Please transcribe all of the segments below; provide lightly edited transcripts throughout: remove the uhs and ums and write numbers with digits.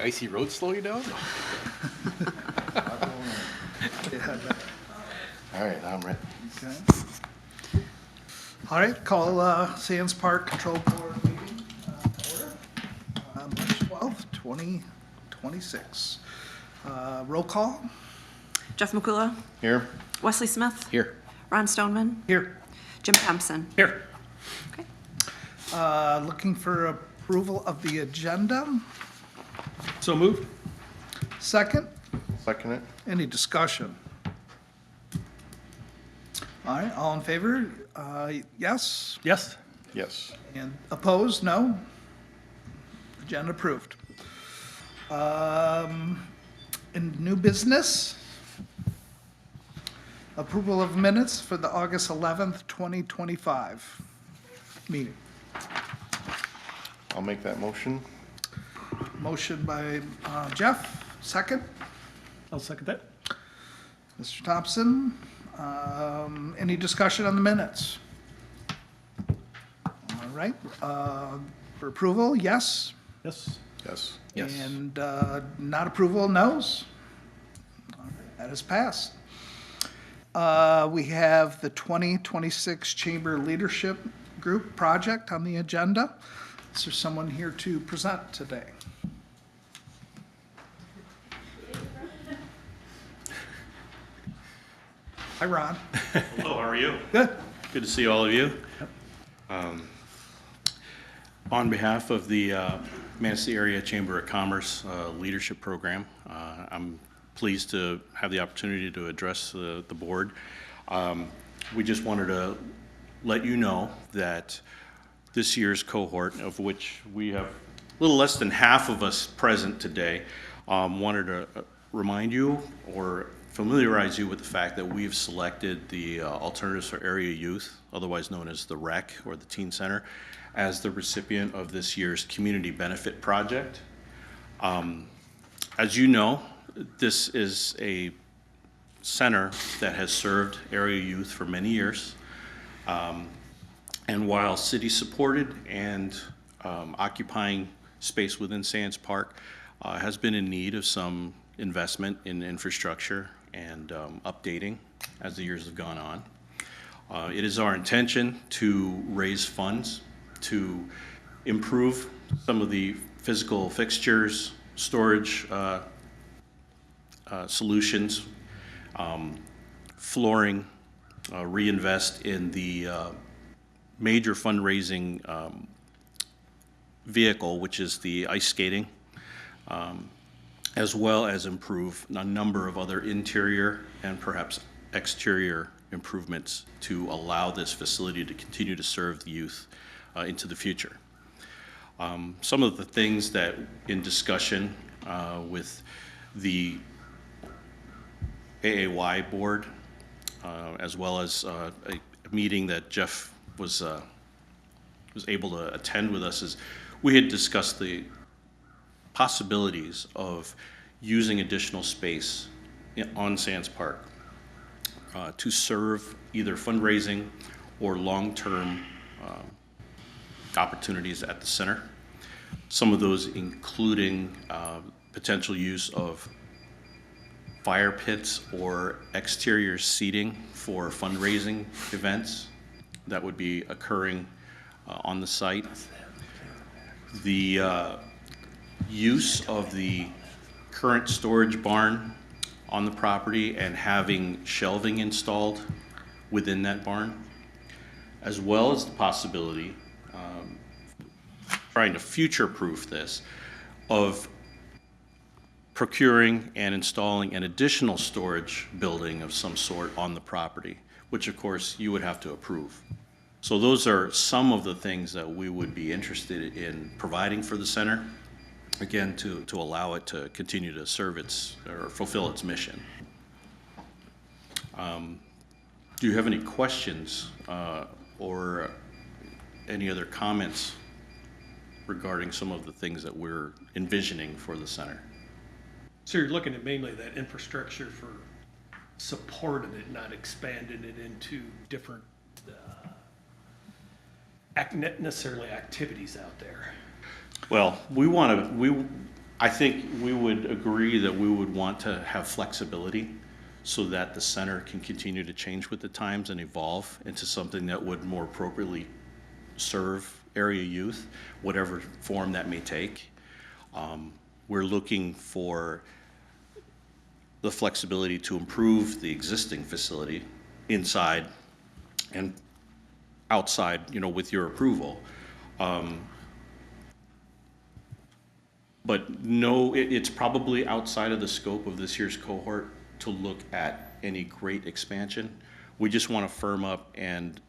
icy roads slow you down? All right, I'm ready. Okay. All right, call Sands Park Control Board meeting to order, March 12th, 2026. Roll call? Jeff McCullough, Here. Wesley Smith, Here. Ron Stoneman, Here. Jim Thompson. Here. Okay. Looking for approval of the agenda. So moved. Second, Second it. any discussion? All right, all in favor? Yes? Yes. Yes. And opposed? No? Agenda approved. In new business, approval of minutes for the August 11th, 2025 meeting. I'll make that motion. Motion by Jeff, second. I'll second that. Mr. Thompson, any discussion on the minutes? All right, for approval, yes? Yes. Yes. Yes. And not approval, no's? All right, that is passed. We have the 2026 Chamber Leadership Group project on the agenda. Is there someone here to present today? Hi, Ron. Hello, how are you? Good. Good to see all of you. On behalf of the Manistee Area Chamber of Commerce Leadership Program, I'm pleased to have the opportunity to address the board. We just wanted to let you know that this year's cohort, of which we have a little less than half of us present today, wanted to remind you or familiarize you with the fact that we've selected the Alternatives for Area Youth, otherwise known as the REC or the Teen Center, as the recipient of this year's Community Benefit Project. As you know, this is a center that has served area youth for many years. And while city supported and occupying space within Sands Park has been in need of some investment in infrastructure and updating as the years have gone on. It is our intention to raise funds to improve some of the physical fixtures, storage solutions, flooring, reinvest in the major fundraising vehicle, which is the ice skating, as well as improve a number of other interior and perhaps exterior improvements to allow this facility to continue to serve the youth into the future. Some of the things that in discussion with the AAY board, as well as a meeting that Jeff was able to attend with us, is we had discussed the possibilities of using additional space on Sands Park to serve either fundraising or long-term opportunities at the center. Some of those including potential use of fire pits or exterior seating for fundraising events that would be occurring on the site. The use of the current storage barn on the property and having shelving installed within that barn, as well as the possibility, trying to future-proof this, of procuring and installing an additional storage building of some sort on the property, which of course you would have to approve. So those are some of the things that we would be interested in providing for the center, again, to allow it to continue to serve its, or fulfill its mission. Do you have any questions or any other comments regarding some of the things that we're envisioning for the center? So you're looking at mainly that infrastructure for supporting it, not expanding it into different, necessarily activities out there. Well, we want to, I think we would agree that we would want to have flexibility so that the center can continue to change with the times and evolve into something that would more appropriately serve area youth, whatever form that may take. We're looking for the flexibility to improve the existing facility inside and outside, with your approval. But no, it's probably outside of the scope of this year's cohort to look at any great expansion. We just want to firm up and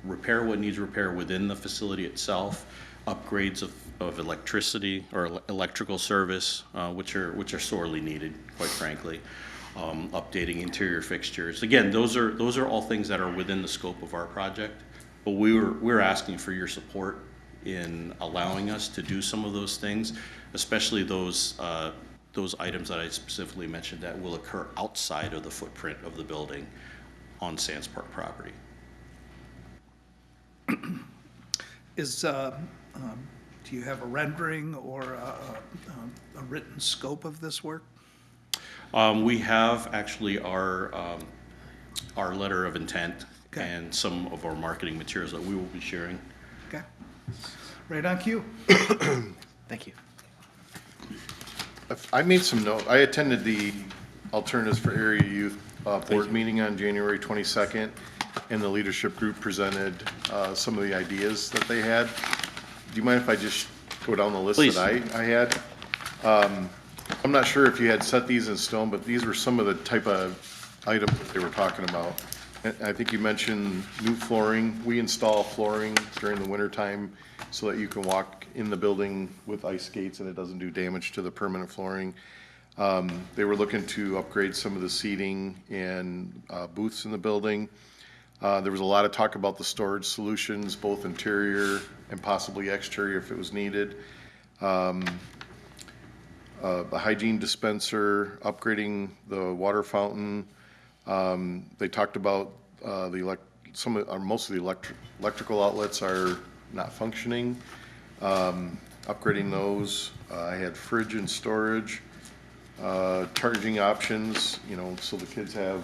repair what needs repair within the facility itself, upgrades of electricity or electrical service, which are sorely needed, quite frankly. Updating interior fixtures. Again, those are all things that are within the scope of our project. But we're asking for your support in allowing us to do some of those things, especially those items that I specifically mentioned that will occur outside of the footprint of the building on Sands Park property. Do you have a rendering or a written scope of this work? We have actually our letter of intent Okay. and some of our marketing materials that we will be sharing. Okay. Right on cue. Thank you. I made some note. I attended the Alternatives for Area Youth board meeting on January 22nd, and the leadership group presented some of the ideas that they had. Do you mind if I just go down the list Please. that I had? I'm not sure if you had set these in stone, but these were some of the type of items that they were talking about. And I think you mentioned new flooring. We install flooring during the wintertime so that you can walk in the building with ice skates and it doesn't do damage to the permanent flooring. They were looking to upgrade some of the seating and booths in the building. There was a lot of talk about the storage solutions, both interior and possibly exterior if it was needed. The hygiene dispenser, upgrading the water fountain. They talked about most of the electrical outlets are not functioning. Upgrading those. I had fridge and storage, charging options, so the kids have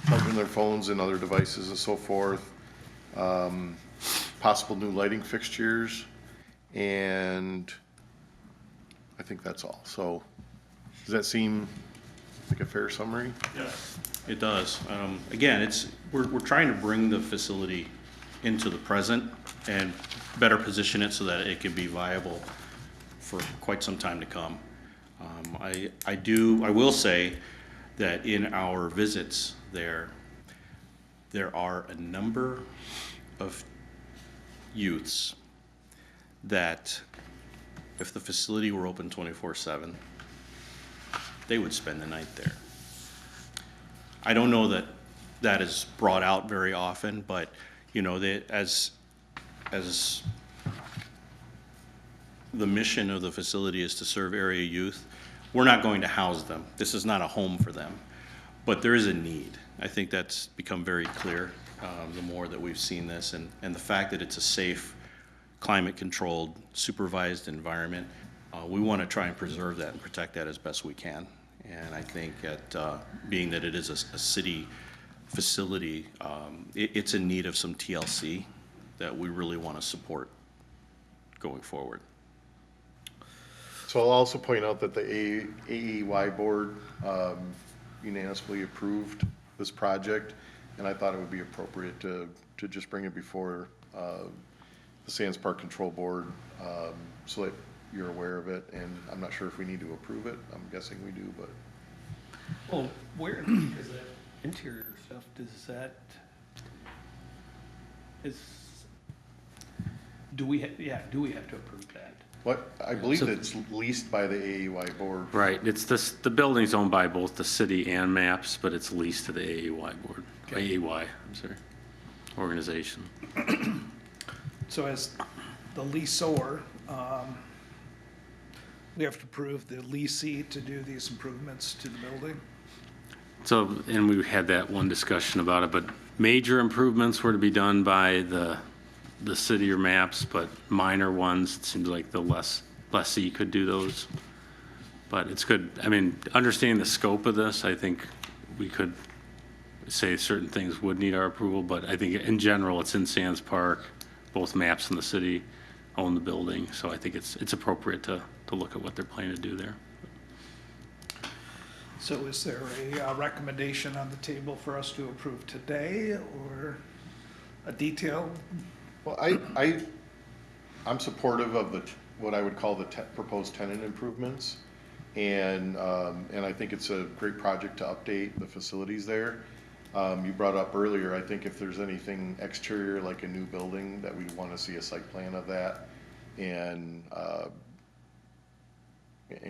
charging their phones and other devices and so forth. Possible new lighting fixtures, and I think that's all. So does that seem like a fair summary? Yes. It does. Again, we're trying to bring the facility into the present and better position it so that it can be viable for quite some time to come. I will say that in our visits there are a number of youths that if the facility were open 24/7, they would spend the night there. I don't know that that is brought out very often, but as the mission of the facility is to serve area youth, we're not going to house them. This is not a home for them, but there is a need. I think that's become very clear the more that we've seen this, and the fact that it's a safe, climate-controlled, supervised environment. We want to try and preserve that and protect that as best we can. And I think that being that it is a city facility, it's in need of some TLC that we really want to support going forward. So I'll also point out that the AEY board unanimously approved this project, and I thought it would be appropriate to just bring it before the Sands Park Control Board so that you're aware of it. And I'm not sure if we need to approve it. I'm guessing we do, but. Well, where is that interior stuff, do we have to approve that? What, I believe it's leased by the AEY board. Right, the building's owned by both the city and MAPS, but it's leased to the AEY board, organization. So as the leaseor, we have to approve the leasee to do these improvements to the building? So, and we had that one discussion about it, but major improvements were to be done by the city or MAPS, but minor ones, it seems like the less lessee could do those. But it's good, I mean, understanding the scope of this, I think we could say certain things would need our approval, but I think in general, it's in Sands Park, both maps in the city own the building, so I think it's appropriate to look at what they're planning to do there. So is there a recommendation on the table for us to approve today, or a detail? Well, I'm supportive of what I would call the proposed tenant improvements. And I think it's a great project to update the facilities there. You brought up earlier, I think if there's anything exterior, like a new building, that we'd want to see a site plan of that and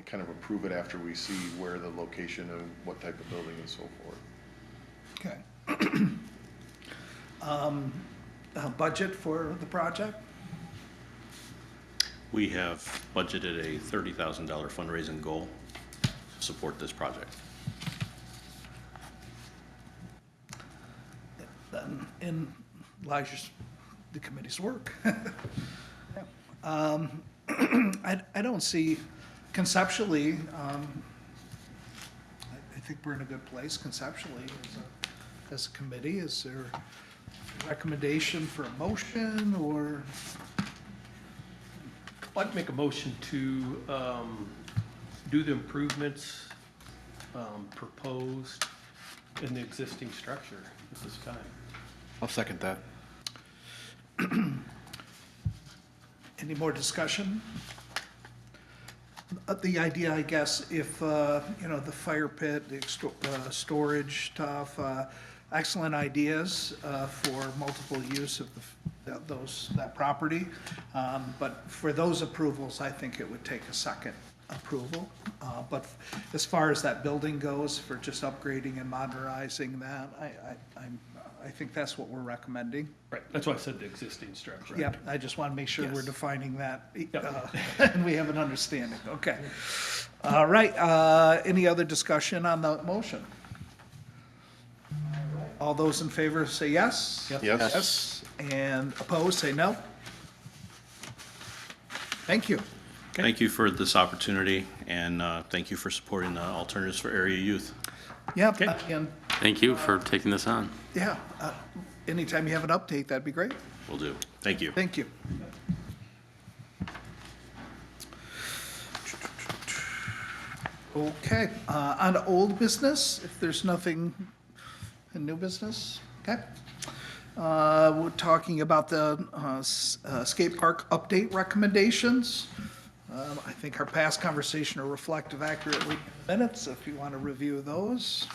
kind of approve it after we see where the location and what type of building and so forth. Okay. Budget for the project? We have budgeted a $30,000 fundraising goal to support this project. Then in lies the committee's work. I don't see conceptually, I think we're in a good place conceptually as a committee. Is there a recommendation for a motion, or? I'd like to make a motion to do the improvements proposed in the existing structure at this time. I'll second that. Any more discussion? The idea, I guess, if, the fire pit, the storage stuff, excellent ideas for multiple use of that property. But for those approvals, I think it would take a second approval. But as far as that building goes, for just upgrading and modernizing that, I think that's what we're recommending. Right, that's why I said the existing structure. Yeah, I just want to make sure we're Yes. defining that, Yep. and we have an understanding, okay. All right, any other discussion on the motion? All those in favor say yes? Yes? Yes, and opposed, say no. Thank you. Thank you for this opportunity, and thank you for supporting the Alternatives for Area Youth. Yeah, Okay. and, Thank you for taking this on. yeah, anytime you have an update, that'd be great. Will do. Thank you. Thank you. Okay, on to old business, if there's nothing in new business, okay? We're talking about the skate park update recommendations. I think our past conversation are reflective accurately in minutes, if you want to review those.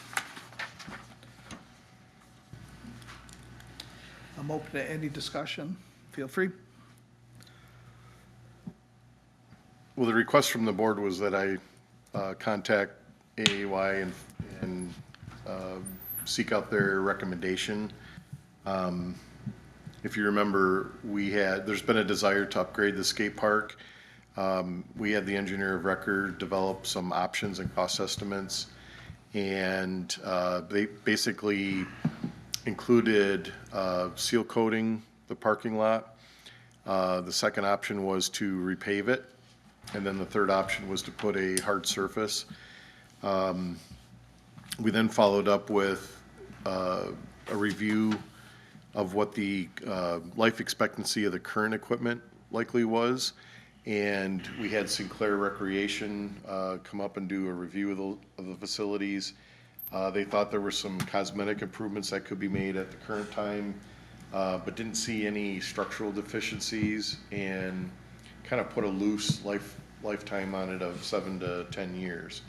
I'm open to any discussion, feel free. Well, the request from the board was that I contact AAY and seek out their recommendation. If you remember, there's been a desire to upgrade the skate park. We had the engineer of record develop some options and cost estimates, and they basically included seal coating the parking lot. The second option was to repave it, and then the third option was to put a hard surface. We then followed up with a review of what the life expectancy of the current equipment likely was. And we had Sinclair Recreation come up and do a review of the facilities. They thought there were some cosmetic improvements that could be made at the current time, but didn't see any structural deficiencies, and kind of put a loose lifetime on it of 7 to 10 years.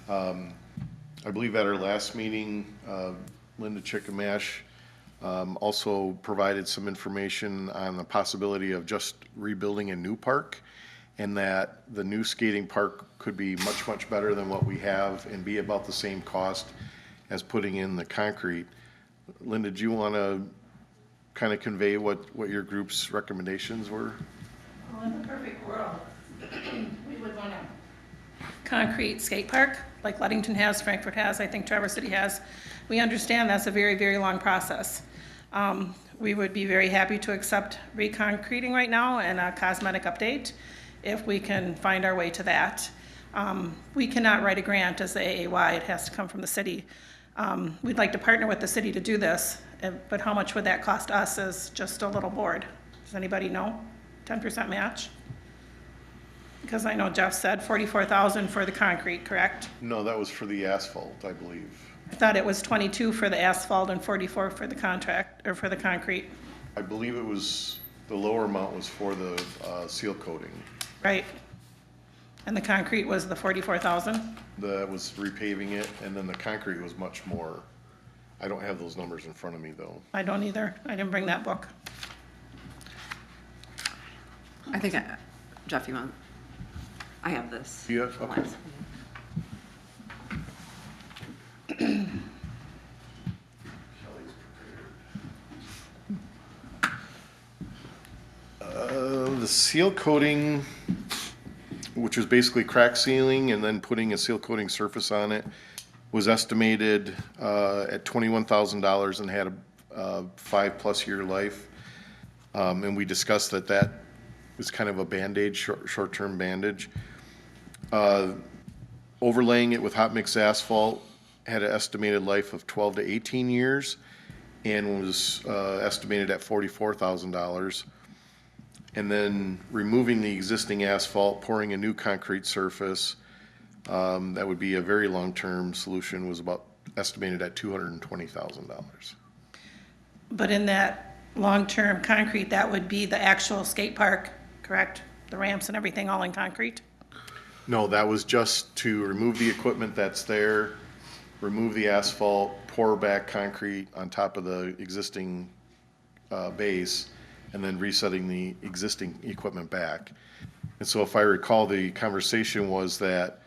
I believe at our last meeting, Linda Chickamash also provided some information on the possibility of just rebuilding a new park, and that the new skating park could be much, much better than what we have and be about the same cost as putting in the concrete. Linda, do you want to kind of convey what your group's recommendations were? Well, in the perfect world, we would want a concrete skate park like Ludington has, Frankfurt has, I think Traverse City has. We understand that's a very, very long process. We would be very happy to accept reconcreting right now and a cosmetic update. if we can find our way to that. We cannot write a grant as the AAY, it has to come from the city. We'd like to partner with the city to do this, but how much would that cost us as just a little board? Does anybody know? 10% match? Because I know Jeff said 44,000 for the concrete, correct? No, that was for the asphalt, I believe. I thought it was 22 for the asphalt and 44 for the contract, or for the concrete, I believe it was, the lower amount was for the seal coating. right? And the concrete was the 44,000? That was repaving it, and then the concrete was much more. I don't have those numbers in front of me, though. I don't either. I didn't bring that book. I think, Jeff, you want, I have this. Yeah, okay. The seal coating, which was basically crack sealing and then putting a seal coating surface on it, was estimated at $21,000 and had a 5+ year life. And we discussed that that was kind of a Band-Aid, short-term bandage. Overlaying it with hot mix asphalt had an estimated life of 12 to 18 years and was estimated at $44,000. And then removing the existing asphalt, pouring a new concrete surface, that would be a very long-term solution, was about estimated at $220,000. But in that long-term concrete, that would be the actual skate park, correct? The ramps and everything all in concrete? No, that was just to remove the equipment that's there, remove the asphalt, pour back concrete on top of the existing base, and then resetting the existing equipment back. And so if I recall, the conversation was that,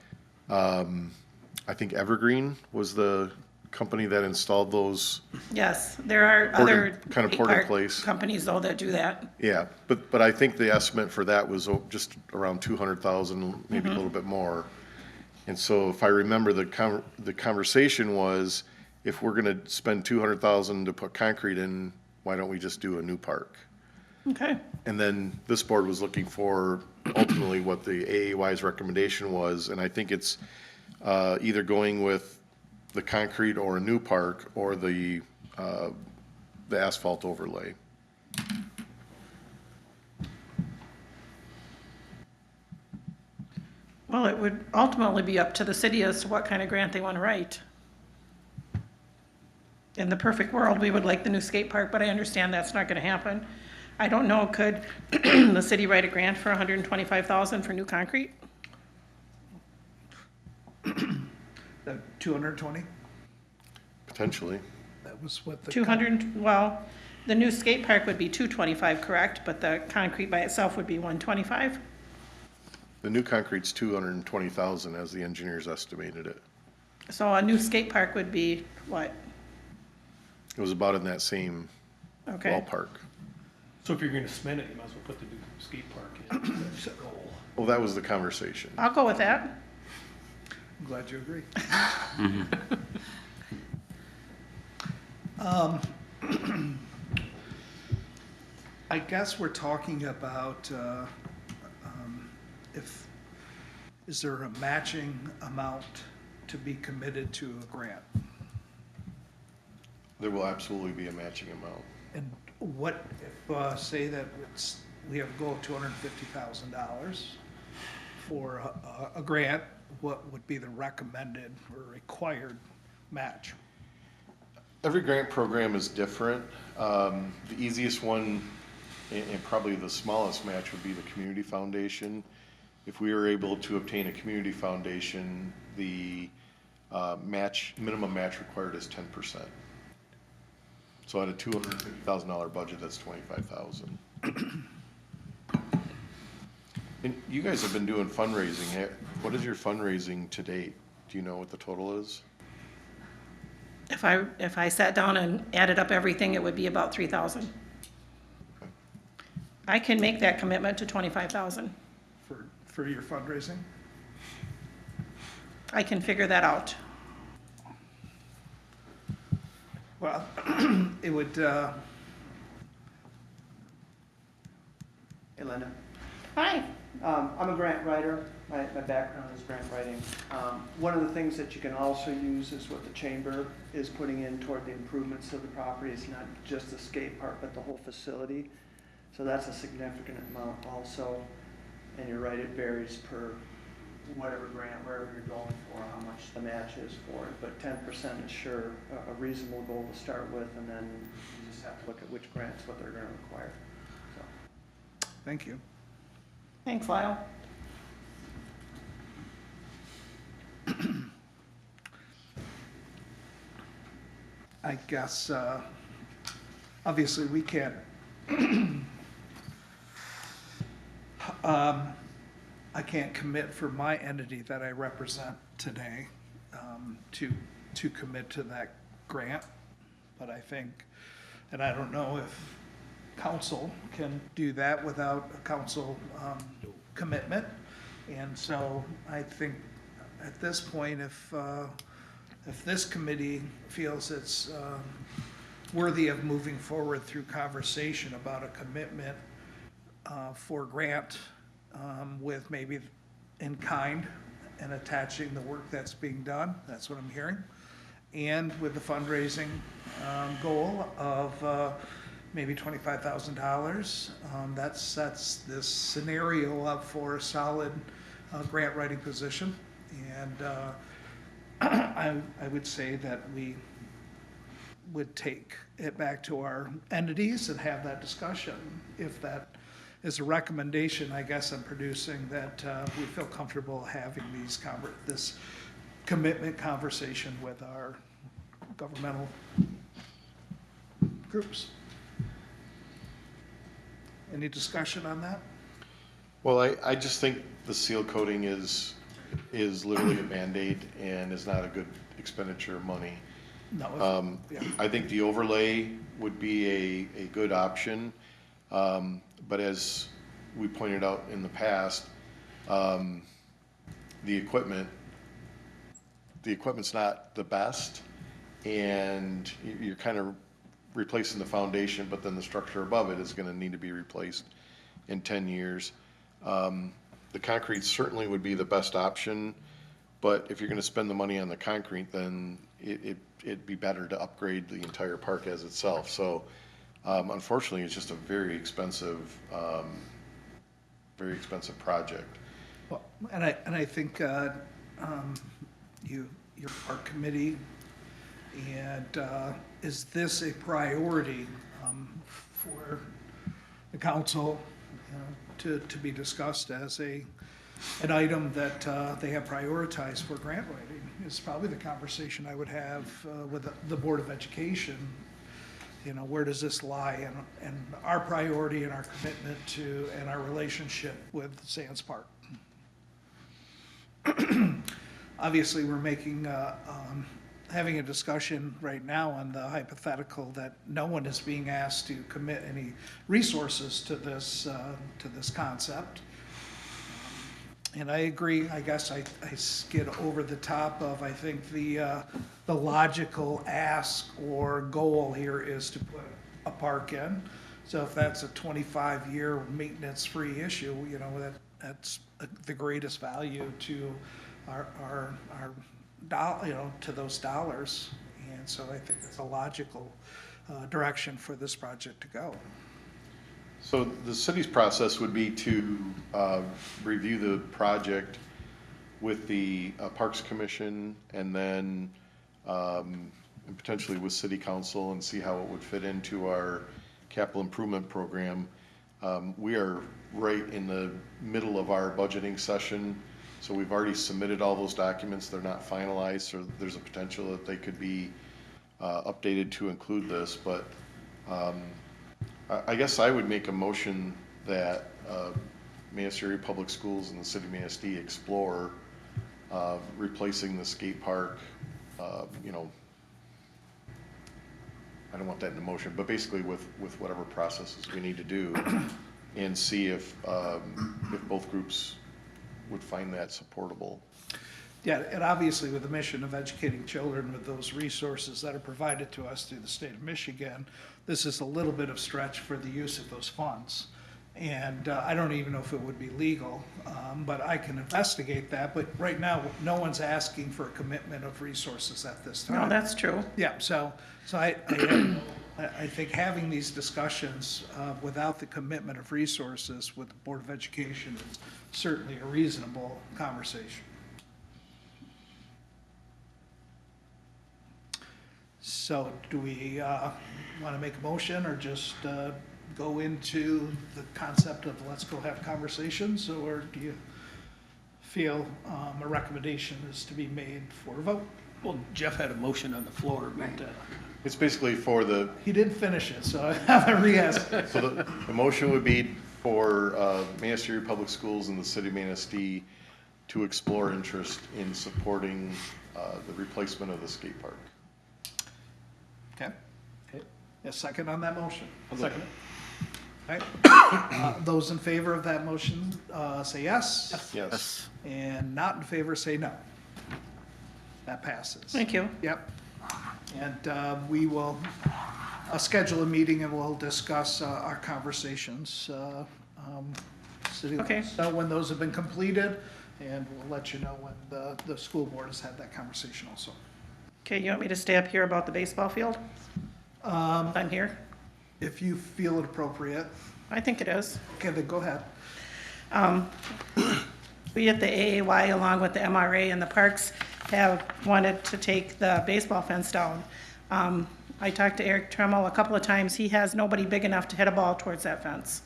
I think Evergreen was the company that installed those. Yes, there are Port in- other kind of skate port in park place. companies though that do that. Yeah, but I think the estimate for that was just around 200,000, maybe a little bit more. And so if I remember, the conversation was, if we're gonna spend 200,000 to put concrete in, why don't we just do a new park? Okay, And then this board was looking for ultimately what the AAY's recommendation was, and I think it's either going with the concrete or a new park, or the asphalt overlay. well, it would ultimately be up to the city as to what kind of grant they want to write. In the perfect world, we would like the new skate park, but I understand that's not gonna happen. I don't know, could the city write a grant for 125,000 for new concrete? The 220, Potentially. that was what the. 200, well, the new skate park would be 225, correct? But the concrete by itself would be 125? The new concrete's 220,000 as the engineers estimated it. So a new skate park would be what? It was about in that same Okay, ballpark. So if you're gonna spend it, you might as well put the new skate park in, that's the goal. Well, that was the conversation. I'll go with that. I'm glad you agree. I guess we're talking about, is there a matching amount to be committed to a grant? There will absolutely be a matching amount. And what, if, say that we have a goal of $250,000 for a grant, what would be the recommended or required match? Every grant program is different. The easiest one, and probably the smallest match, would be the community foundation. If we were able to obtain a community foundation, the minimum match required is 10%. So at a $250,000 budget, that's $25,000. And you guys have been doing fundraising. What is your fundraising to date? Do you know what the total is? If I sat down and added up everything, it would be about 3,000. I can make that commitment to 25,000. For your fundraising? I can figure that out. Well, it would, Hey, Linda. Hi, I'm a grant writer. My background is grant writing. One of the things that you can also use is what the chamber is putting in toward the improvements of the property. It's not just the skate park, but the whole facility. So that's a significant amount also. And you're right, it varies per whatever grant, wherever you're going for, how much the match is for it. But 10% is sure a reasonable goal to start with, and then you just have to look at which grants, what they're going to require. So. Thank you. Thanks, Lyle. I guess, obviously, we can't, I can't commit for my entity that I represent today to commit to that grant. But I think, and I don't know if council can do that without a council commitment. And so I think at this point, if this committee feels it's worthy of moving forward through conversation about a commitment for grant with maybe in kind and attaching the work that's being done, that's what I'm hearing, and with the fundraising goal of maybe $25,000, that sets this scenario up for a solid grant writing position. And I would say that we would take it back to our entities and have that discussion. If that is a recommendation, I guess I'm producing, that we feel comfortable having this commitment conversation with our governmental groups. Any discussion on that? Well, I just think the seal coating is literally a Band-Aid and is not a good expenditure of money. No. Yeah. I think the overlay would be a good option, but as we pointed out in the past, the equipment's not the best, and you're kind of replacing the foundation, but then the structure above it is going to need to be replaced in 10 years. The concrete certainly would be the best option, but if you're going to spend the money on the concrete, then it'd be better to upgrade the entire park as itself. So unfortunately, it's just a very expensive project. Well, and I think your park committee, and is this a priority for the council to be discussed as an item that they have prioritized for grant writing? Is probably the conversation I would have with the Board of Education. Where does this lie, and our priority and our commitment to, and our relationship with Sands Park? Obviously, we're having a discussion right now on the hypothetical that no one is being asked to commit any resources to this concept. And I agree, I guess I skid over the top of, I think the logical ask or goal here is to put a park in. So if that's a 25-year maintenance-free issue, that's the greatest value to our to those dollars. And so I think it's a logical direction for this project to go. So the city's process would be to review the project with the Parks Commission, and then and potentially with City Council, and see how it would fit into our capital improvement program. We are right in the middle of our budgeting session, so we've already submitted all those documents. They're not finalized, so there's a potential that they could be updated to include this, but I guess I would make a motion that Manistee Area Public Schools and the City of Manistee explore replacing the skate park. I don't want that in the motion, but basically with whatever processes we need to do, and see if both groups would find that supportable. Yeah, and obviously with the mission of educating children with those resources that are provided to us through the state of Michigan, this is a little bit of stretch for the use of those funds. And I don't even know if it would be legal, but I can investigate that. But right now, no one's asking for a commitment of resources at this time. No, that's true. Yeah, so I think having these discussions without the commitment of resources with the Board of Education is certainly a reasonable conversation. So do we want to make a motion or just go into the concept of let's go have conversations? Or do you feel a recommendation is to be made for a vote? Well, Jeff had a motion on the floor, but, It's basically for the, He didn't finish it, so I haven't re-asked. so the motion would be for Manistee Public Schools in the city of Manistee to explore interest in supporting the replacement of the skate park. Okay. A second on that motion? second. Okay. Those in favor of that motion, say yes. Yes. And not in favor, say no. That passes. Thank you. Yep. And we will schedule a meeting and we'll discuss our conversations. City will Okay. let us know when those have been completed, and we'll let you know when the school board has had that conversation also. Okay, you want me to stay up here about the baseball field? I'm here. If you feel it appropriate, I think it is. okay, then go ahead. We at the AAY, along with the MRA and the parks, have wanted to take the baseball fence down. I talked to Eric Tremmel a couple of times. He has nobody big enough to hit a ball towards that fence.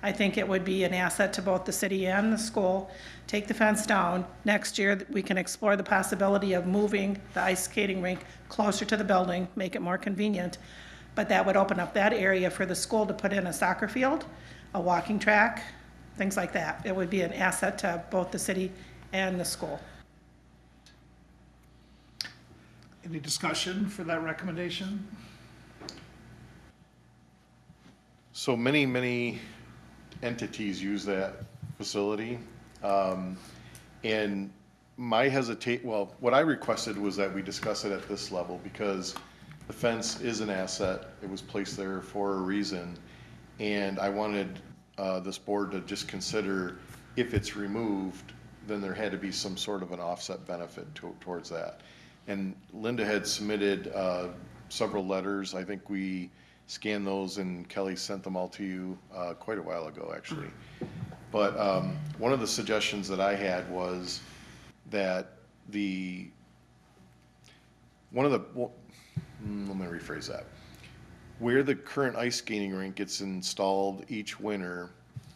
I think it would be an asset to both the city and the school. Take the fence down. Next year, we can explore the possibility of moving the ice skating rink closer to the building, make it more convenient. But that would open up that area for the school to put in a soccer field, a walking track, things like that. It would be an asset to both the city and the school. Any discussion for that recommendation? So many entities use that facility. And my well, what I requested was that we discuss it at this level because the fence is an asset. It was placed there for a reason. And I wanted this board to just consider if it's removed, then there had to be some sort of an offset benefit towards that. And Linda had submitted several letters. I think we scanned those and Kelly sent them all to you quite a while ago, actually. But one of the suggestions that I had was that let me rephrase that. Where the current ice skating rink gets installed each winter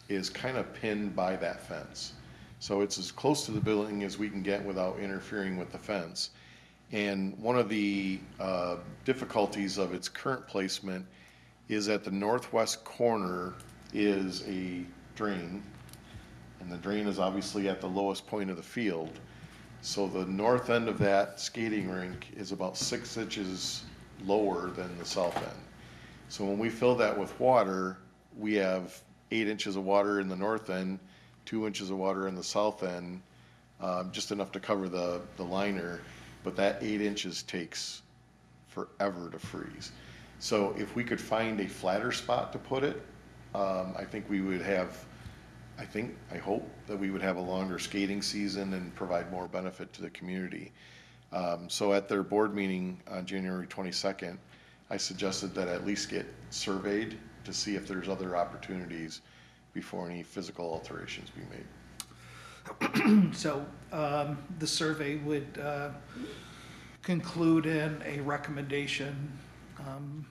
is kind of pinned by that fence. So it's as close to the building as we can get without interfering with the fence. And one of the difficulties of its current placement is at the northwest corner is a drain, and the drain is obviously at the lowest point of the field. So the north end of that skating rink is about 6 inches lower than the south end. So when we fill that with water, we have 8 inches of water in the north end, 2 inches of water in the south end, just enough to cover the liner. But that 8 inches takes forever to freeze. So if we could find a flatter spot to put it, I think we would have, I hope that we would have a longer skating season and provide more benefit to the community. So at their board meeting on January 22nd, I suggested that at least get surveyed to see if there's other opportunities before any physical alterations be made. So the survey would conclude in a recommendation on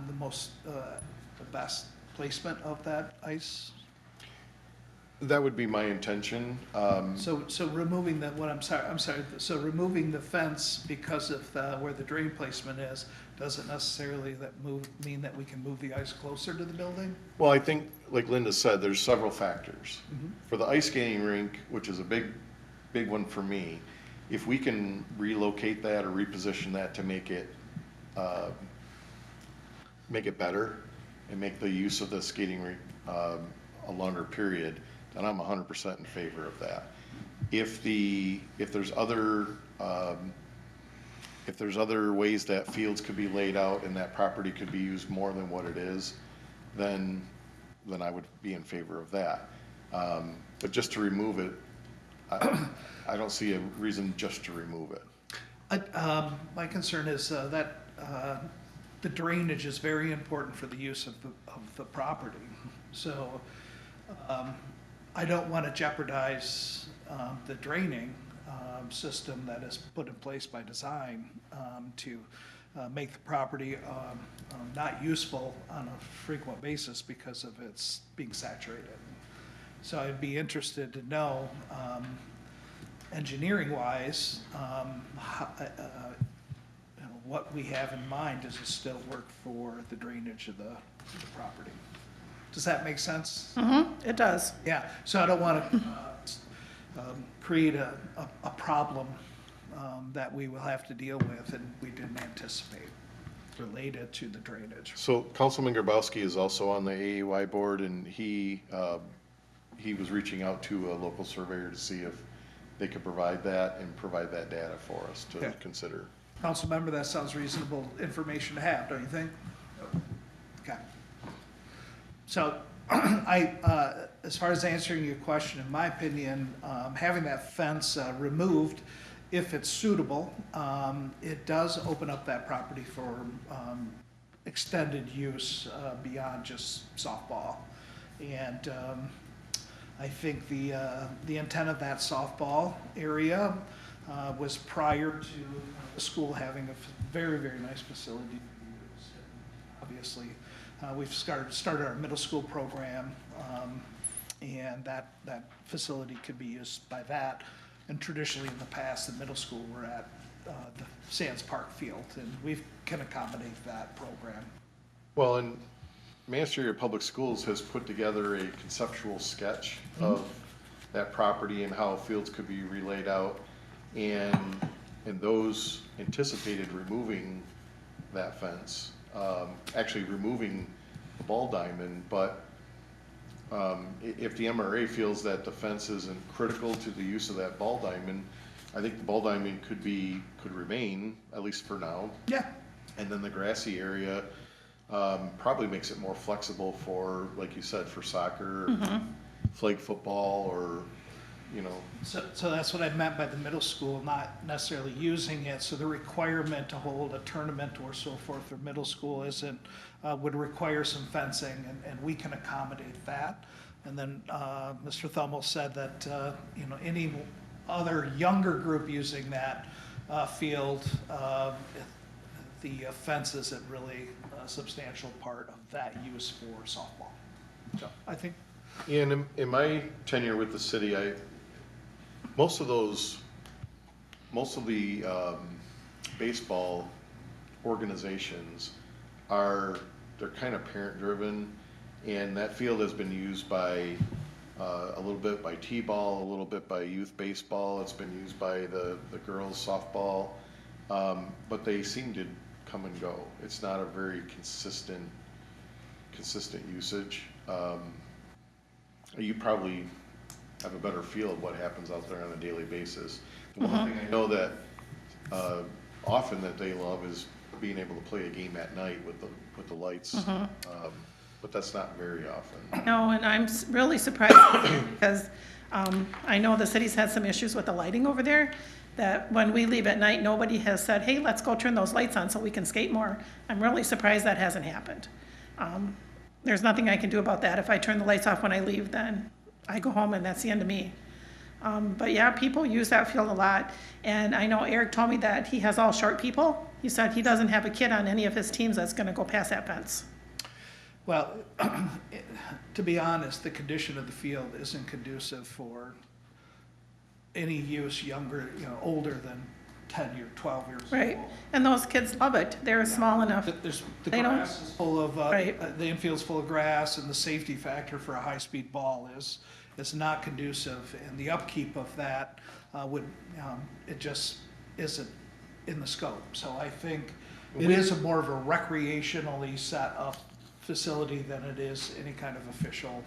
the best placement of that ice. That would be my intention. So removing so removing the fence because of where the drain placement is, doesn't necessarily mean that we can move the ice closer to the building? Well, I think, like Linda said, there's several factors. For the ice skating rink, which is a big one for me, if we can relocate that or reposition that to make it better and make the use of the skating rink a longer period, then I'm 100% in favor of that. If there's other ways that fields could be laid out and that property could be used more than what it is, then then I would be in favor of that. But just to remove it, I don't see a reason just to remove it. My concern is that the drainage is very important for the use of the property. So I don't want to jeopardize the draining system that is put in place by design to make the property not useful on a frequent basis because of its being saturated. So I'd be interested to know, engineering-wise, what we have in mind. Does it still work for the drainage of the property? Does that make sense? It does. Yeah, so I don't want to create a problem that we will have to deal with and we didn't anticipate related to the drainage. So Councilman Grabowski is also on the AAY board, and he was reaching out to a local surveyor to see if they could provide that and provide that data for us to Okay. consider. Council member, that sounds reasonable information to have, don't you think? Okay. So as far as answering your question, in my opinion, having that fence removed, if it's suitable, it does open up that property for extended use beyond just softball. And I think the intent of that softball area was prior to the school having a very, very nice facility to use. Obviously, we've started our middle school program, and that facility could be used by that. And traditionally in the past, the middle school were at the Sands Park field, and we can accommodate that program. Well, and Manistee Area Public Schools has put together a conceptual sketch of that property and how fields could be relayed out. And those anticipated removing that fence, actually removing the ball diamond, but if the MRA feels that the fence isn't critical to the use of that ball diamond, I think the ball diamond could remain, at least for now. Yeah, And then the grassy area probably makes it more flexible for, like you said, for soccer, flag football, or, you know. so that's what I meant by the middle school, not necessarily using it. So the requirement to hold a tournament or so forth for middle school would require some fencing, and we can accommodate that. And then Mr. Thummel said that, any other younger group using that field, the fence isn't really a substantial part of that use for softball. So I think, And in my tenure with the city, most of the baseball organizations they're kind of parent-driven, and that field has been used by a little bit by T-ball, a little bit by youth baseball. It's been used by the girls softball, but they seem to come and go. It's not a very consistent usage. You probably have a better feel of what happens out there on a daily basis. The one thing I know that often that they love is being able to play a game at night with the lights, but that's not very often. No, and I'm really surprised because I know the city's had some issues with the lighting over there, that when we leave at night, nobody has said, hey, let's go turn those lights on so we can skate more. I'm really surprised that hasn't happened. There's nothing I can do about that. If I turn the lights off when I leave, then I go home and that's the end of me. But yeah, people use that field a lot. And I know Eric told me that he has all short people. He said he doesn't have a kid on any of his teams that's gonna go past that fence. well, to be honest, the condition of the field isn't conducive for any use younger, older than 10 or 12 years old. Right, and those kids love it. They're small enough. The They don't- grass is full of, Right. the infield's full of grass, and the safety factor for a high-speed ball is not conducive, and the upkeep of that it just isn't in the scope. So I think it is more of a recreationally set up facility than it is any kind of official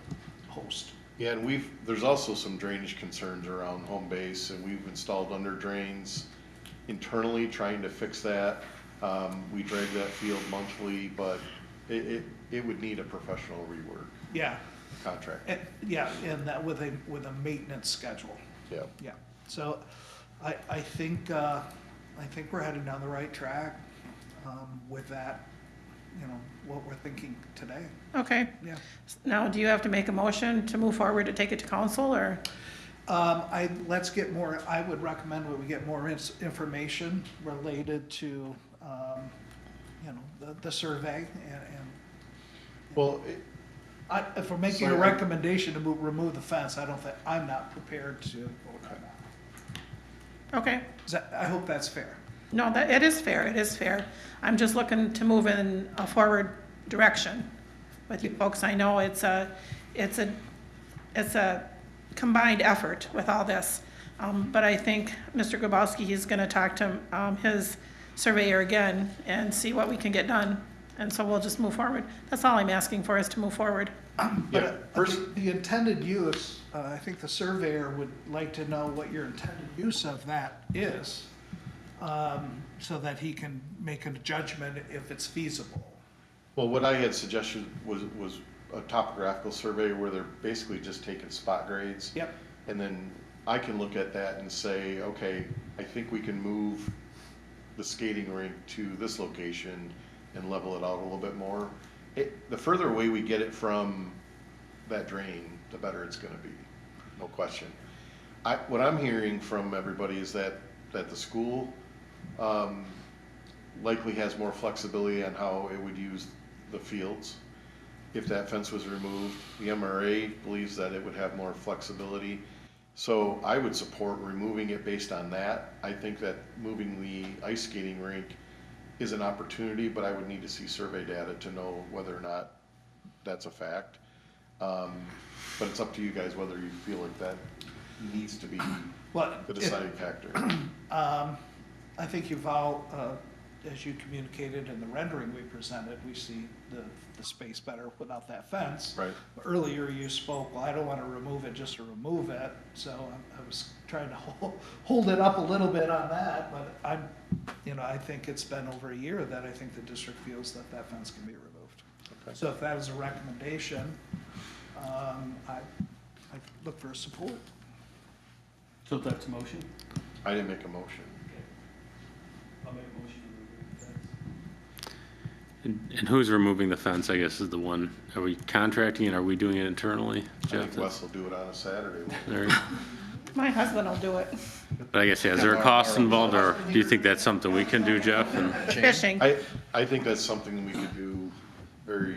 host. Yeah, and there's also some drainage concerns around home base, and we've installed under drains internally trying to fix that. We drag that field monthly, but it would need a professional rework. Yeah, contract. yeah, and that with a maintenance schedule. Yeah. Yeah, so I think we're headed down the right track with that, what we're thinking today. Okay. Yeah. Now, do you have to make a motion to move forward to take it to council, or? Let's get more, I would recommend that we get more information related to, the survey and Well, if we're making a recommendation to remove the fence, I'm not prepared to vote on that. Okay. I hope that's fair. No, it is fair, it is fair. I'm just looking to move in a forward direction with you folks. I know it's a combined effort with all this. But I think Mr. Grabowski is gonna talk to, his surveyor again and see what we can get done. And so we'll just move forward. That's all I'm asking for, is to move forward. yeah, The intended use, I think the surveyor would like to know what your intended use of that is, so that he can make a judgment if it's feasible. well, what I had suggested was a topographical survey where they're basically just taking spot grades. Yep. And then I can look at that and say, okay, I think we can move the skating rink to this location and level it out a little bit more. The further away we get it from that drain, the better it's gonna be, no question. What I'm hearing from everybody is that the school, likely has more flexibility on how it would use the fields. If that fence was removed, the MRA believes that it would have more flexibility. So I would support removing it based on that. I think that moving the ice skating rink is an opportunity, but I would need to see survey data to know whether or not that's a fact. But it's up to you guys whether you feel like that needs to be the deciding factor. I think you've all, as you communicated in the rendering we presented, we see the space better without that fence. Right. Earlier you spoke, well, I don't want to remove it just to remove it, so I was trying to hold it up a little bit on that, but I think it's been over a year that I think the district feels that that fence can be removed. Okay. So if that is a recommendation, I look for support. So that's a motion? I didn't make a motion. I'll make a motion to remove the fence. And who's removing the fence, I guess, is the one, are we contracting it, are we doing it internally, I Jeff? think Wes will do it on a Saturday. There- My husband will do it. But I guess, yeah, is there a cost involved, or do you think that's something we can do, Jeff? And Fishing. I think that's something we could do very,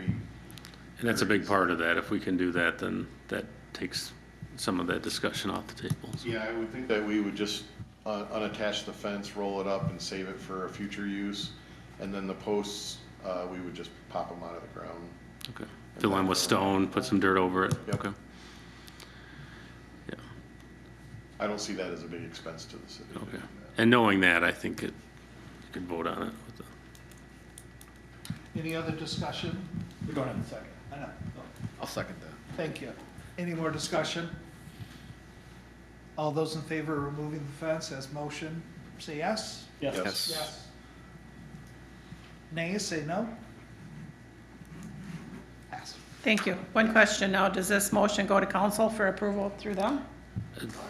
that's a big part of that, if we can do that, then that takes some of that discussion off the table. So. yeah, I would think that we would just unattach the fence, roll it up and save it for a future use. And then the posts, we would just pop them out of the ground. Okay. Fill them with stone, put some dirt over it, Yep. okay. Yeah, I don't see that as a big expense to the city. okay. And knowing that, I think you could vote on it with the. Any other discussion? We don't have a second. I know. I'll second that. Thank you. Any more discussion? All those in favor of removing the fence as motion, say yes. Yes. Yes. Nay, say no. Pass. Thank you. One question now, does this motion go to council for approval through them?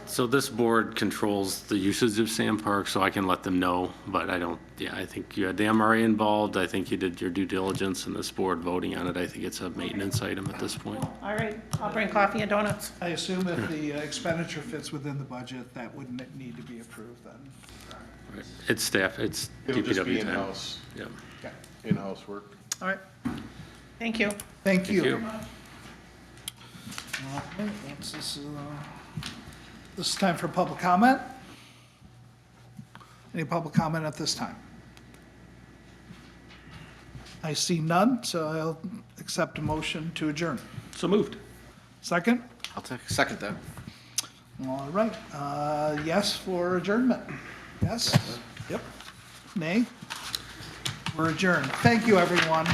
So this board controls the usage of Sand Park, so I can let them know, but I don't, yeah, I think you had the MRA involved, I think you did your due diligence, and this board voting on it, I think it's a maintenance item at this point. All right, I'll bring coffee and donuts. I assume if the expenditure fits within the budget, that wouldn't need to be approved then. Right. It's staff, it's It'll just be DPW time. in-house, Yeah. in-house work. All right. Thank you. Thank you. you. All right, this is time for public comment. Any public comment at this time? I see none, so I'll accept a motion to adjourn. So moved. Second? I'll second that. All right, yes for adjournment. Yes? Yep. Nay? We're adjourned. Thank you, everyone.